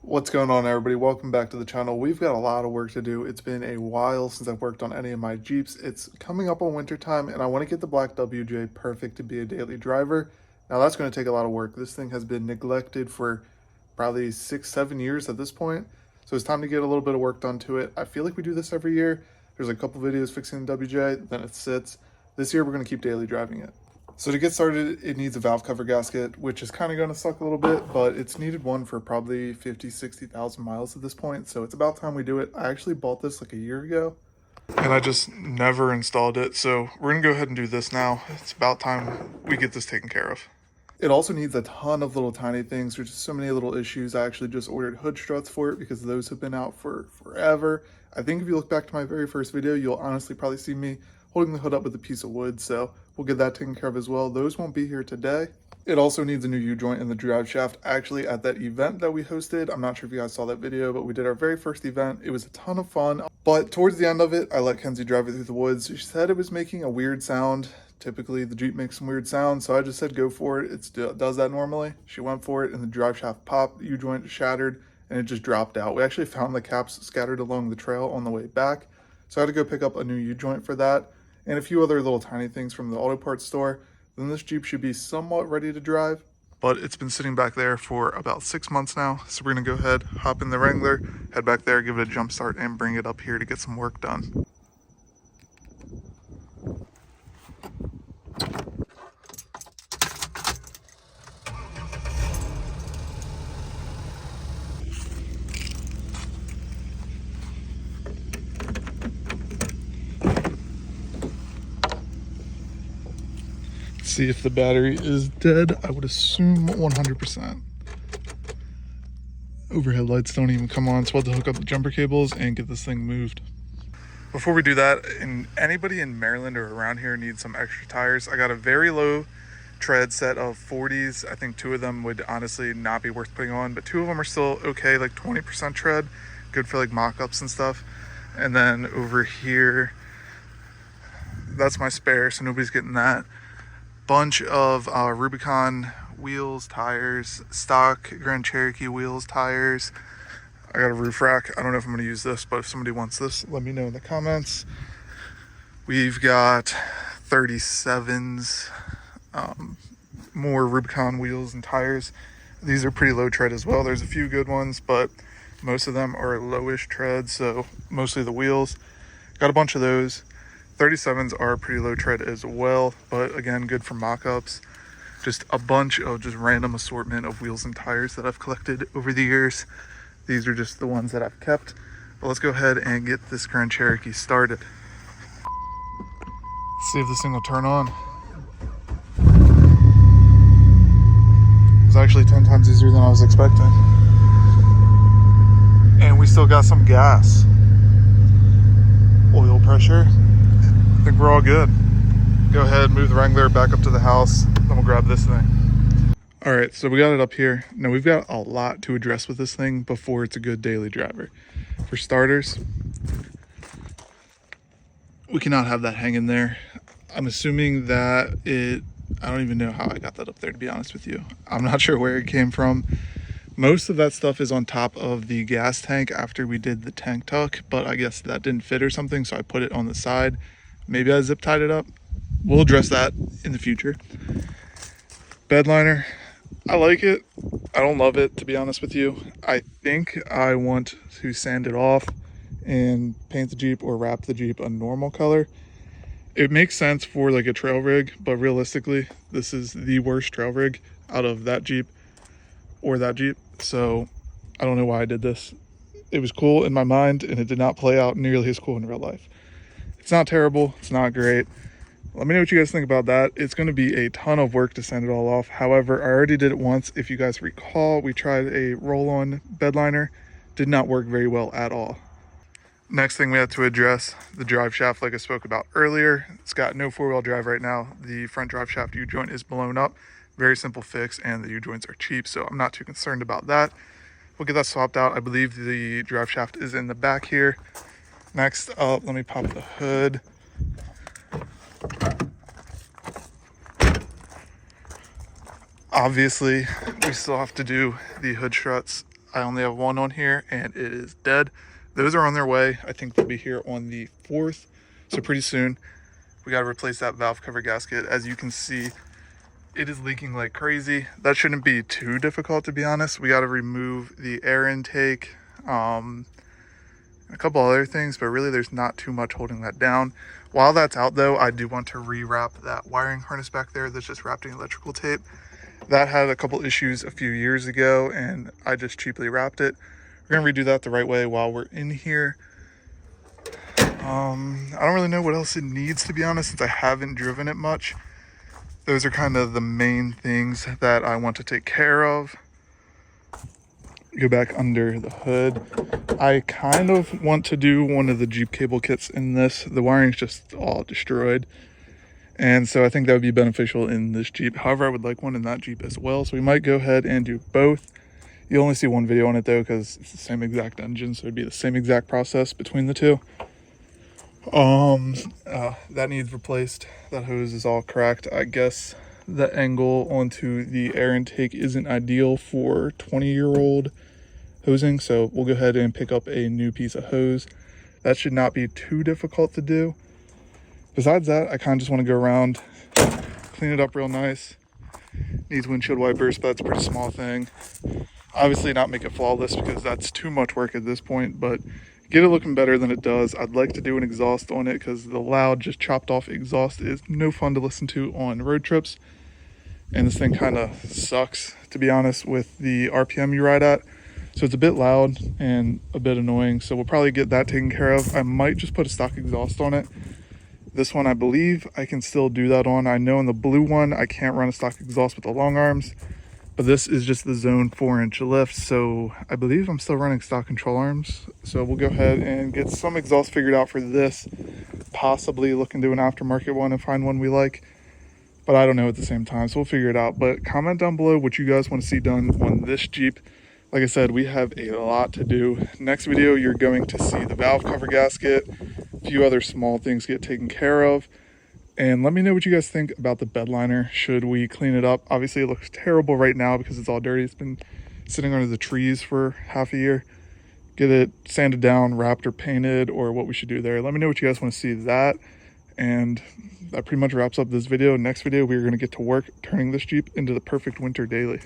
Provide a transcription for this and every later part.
What's going on, everybody? Welcome back to the channel. We've got a lot of work to do. It's been a while since I've worked on any of my Jeeps. It's coming up on winter time and I want to get the black WJ perfect to be a daily driver. Now that's going to take a lot of work. This thing has been neglected for probably 6-7 years at this point. So it's time to get a little bit of work done to it. I feel like we do this every year. There's a couple videos fixing the WJ, then it sits. This year we're going to keep daily driving it. So to get started, it needs a valve cover gasket, which is kind of going to suck a little bit, but it's needed one for probably 50,000-60,000 miles at this point. So it's about time we do it. I actually bought this like a year ago and I just never installed it. So we're going to go ahead and do this now. It's about time we get this taken care of. It also needs a ton of little tiny things. There's just so many little issues. I actually just ordered hood struts for it because those have been out for forever. I think if you look back to my very first video, you'll honestly probably see me holding the hood up with a piece of wood. So we'll get that taken care of as well. Those won't be here today. It also needs a new U-joint in the drive shaft. Actually, at that event that we hosted, I'm not sure if you guys saw that video, but we did our very first event. It was a ton of fun. But towards the end of it, I let Kenzie drive it through the woods. She said it was making a weird sound. Typically, the Jeep makes some weird sounds, so I just said go for it. It does that normally. She went for it, and the drive shaft popped, the U-joint shattered, and it just dropped out. We actually found the caps scattered along the trail on the way back, so I had to go pick up a new U-joint for that, and a few other little tiny things from the auto parts store. Then this Jeep should be somewhat ready to drive. But it's been sitting back there for about 6 months now, so we're gonna go ahead, hop in the Wrangler, head back there, give it a jump start, and bring it up here to get some work done. See if the battery is dead. I would assume 100%. Overhead lights don't even come on, so we'll have to hook up the jumper cables and get this thing moved. Before we do that, anybody in Maryland or around here needs some extra tires. I got a very low tread set of 40s. I think 2 of them would honestly not be worth putting on, but 2 of them are still okay, like 20% tread, good for like mock-ups and stuff. And then over here, that's my spare, so nobody's getting that. Bunch of Rubicon wheels, tires, stock Grand Cherokee wheels, tires. I got a roof rack. I don't know if I'm going to use this, but if somebody wants this, let me know in the comments. We've got 37s, more Rubicon wheels and tires. These are pretty low tread as well. There's a few good ones, but most of them are lowish tread, so mostly the wheels. Got a bunch of those. 37s are pretty low tread as well, but again, good for mock-ups. Just a bunch of just random assortment of wheels and tires that I've collected over the years. These are just the ones that I've kept. But let's go ahead and get this Grand Cherokee started. Let's see if this thing will turn on. It was actually 10 times easier than I was expecting. And we still got some gas. Oil pressure. I think we're all good. Go ahead, move the Wrangler back up to the house, then we'll grab this thing. All right, so we got it up here. Now we've got a lot to address with this thing before it's a good daily driver. For starters, we cannot have that hanging there. I'm assuming that I don't even know how I got that up there, to be honest with you. I'm not sure where it came from. Most of that stuff is on top of the gas tank after we did the tank tuck, but I guess that didn't fit or something, so I put it on the side. Maybe I zip tied it up. We'll address that in the future. Bed liner, I like it. I don't love it, to be honest with you. I think I want to sand it off and paint the Jeep or wrap the Jeep a normal color. It makes sense for like a trail rig, but realistically, this is the worst trail rig out of that Jeep or that Jeep. So I don't know why I did this. It was cool in my mind and it did not play out nearly as cool in real life. It's not terrible, it's not great. Let me know what you guys think about that. It's going to be a ton of work to sand it all off. However, I already did it once. If you guys recall, we tried a roll-on bed liner. Did not work very well at all. Next thing we have to address, the drive shaft like I spoke about earlier. It's got no 4-wheel drive right now. The front drive shaft U-joint is blown up. Very simple fix, and the U-joints are cheap, so I'm not too concerned about that. We'll get that swapped out. I believe the drive shaft is in the back here. Next up, let me pop the hood. Obviously, we still have to do the hood struts. I only have one on here and it is dead. Those are on their way. I think they'll be here on the 4th. So pretty soon we got to replace that valve cover gasket. As you can see, it is leaking like crazy. That shouldn't be too difficult, to be honest. We got to remove the air intake, a couple other things, but really there's not too much holding that down. While that's out though, I do want to rewrap that wiring harness back there that's just wrapped in electrical tape. That had a couple issues a few years ago and I just cheaply wrapped it. We're gonna redo that the right way while we're in here. I don't really know what else it needs, to be honest, since I haven't driven it much. Those are kind of the main things that I want to take care of. Go back under the hood. I kind of want to do one of the Jeep cable kits in this. The wiring's just all destroyed, and so I think that would be beneficial in this Jeep. However, I would like one in that Jeep as well, so we might go ahead and do both. You'll only see one video on it though because it's the same exact engine, so it'd be the same exact process between the two. That needs replaced. That hose is all cracked. I guess the angle onto the air intake isn't ideal for 20-year-old hosing, so we'll go ahead and pick up a new piece of hose. That should not be too difficult to do. Besides that, I kind of just want to go around, clean it up real nice. Needs windshield wipers, but that's a pretty small thing. Obviously not make it flawless because that's too much work at this point, but get it looking better than it does. I'd like to do an exhaust on it because the loud, just chopped off exhaust is no fun to listen to on road trips. And this thing kind of sucks, to be honest, with the RPM you ride at. So it's a bit loud and a bit annoying. So we'll probably get that taken care of. I might just put a stock exhaust on it. This one, I believe I can still do that on. I know in the blue one, I can't run a stock exhaust with the long arms, but this is just the zone 4-inch lift. So I believe I'm still running stock control arms. So we'll go ahead and get some exhaust figured out for this. Possibly look into an aftermarket one and find one we like, but I don't know at the same time. So we'll figure it out. But comment down below what you guys want to see done on this Jeep. Like I said, we have a lot to do. Next video, you're going to see the valve cover gasket, a few other small things get taken care of. And let me know what you guys think about the bed liner. Should we clean it up? Obviously, it looks terrible right now because it's all dirty. It's been sitting under the trees for half a year. Get it sanded down, wrapped, or painted, or what we should do there. Let me know what you guys want to see that. And that pretty much wraps up this video. Next video, we're going to get to work turning this Jeep into the perfect winter daily.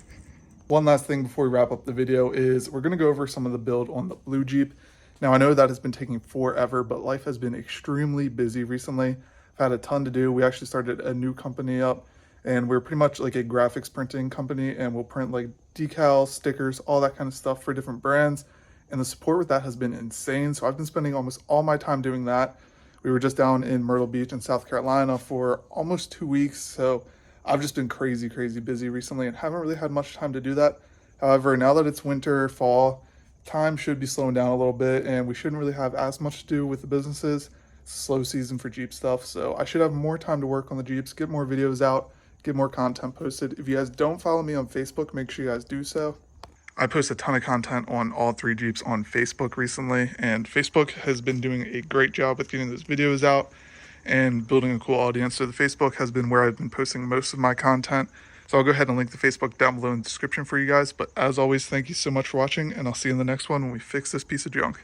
One last thing before we wrap up the video is we're going to go over some of the build on the blue Jeep. Now, I know that has been taking forever, but life has been extremely busy recently. I've had a ton to do. We actually started a new company up, and we're pretty much like a graphics printing company, and we'll print like decals, stickers, all that kind of stuff for different brands. And the support with that has been insane. So I've been spending almost all my time doing that. We were just down in Myrtle Beach in South Carolina for almost 2 weeks. So I've just been crazy busy recently and haven't really had much time to do that. However, now that it's winter, fall, time should be slowing down a little bit and we shouldn't really have as much to do with the businesses. It's a slow season for Jeep stuff, so I should have more time to work on the Jeeps, get more videos out, get more content posted. If you guys don't follow me on Facebook, make sure you guys do so. I post a ton of content on all 3 Jeeps on Facebook recently, and Facebook has been doing a great job with getting those videos out and building a cool audience. So the Facebook has been where I've been posting most of my content. So I'll go ahead and link the Facebook down below in the description for you guys. But as always, thank you so much for watching, and I'll see you in the next one when we fix this piece of junk.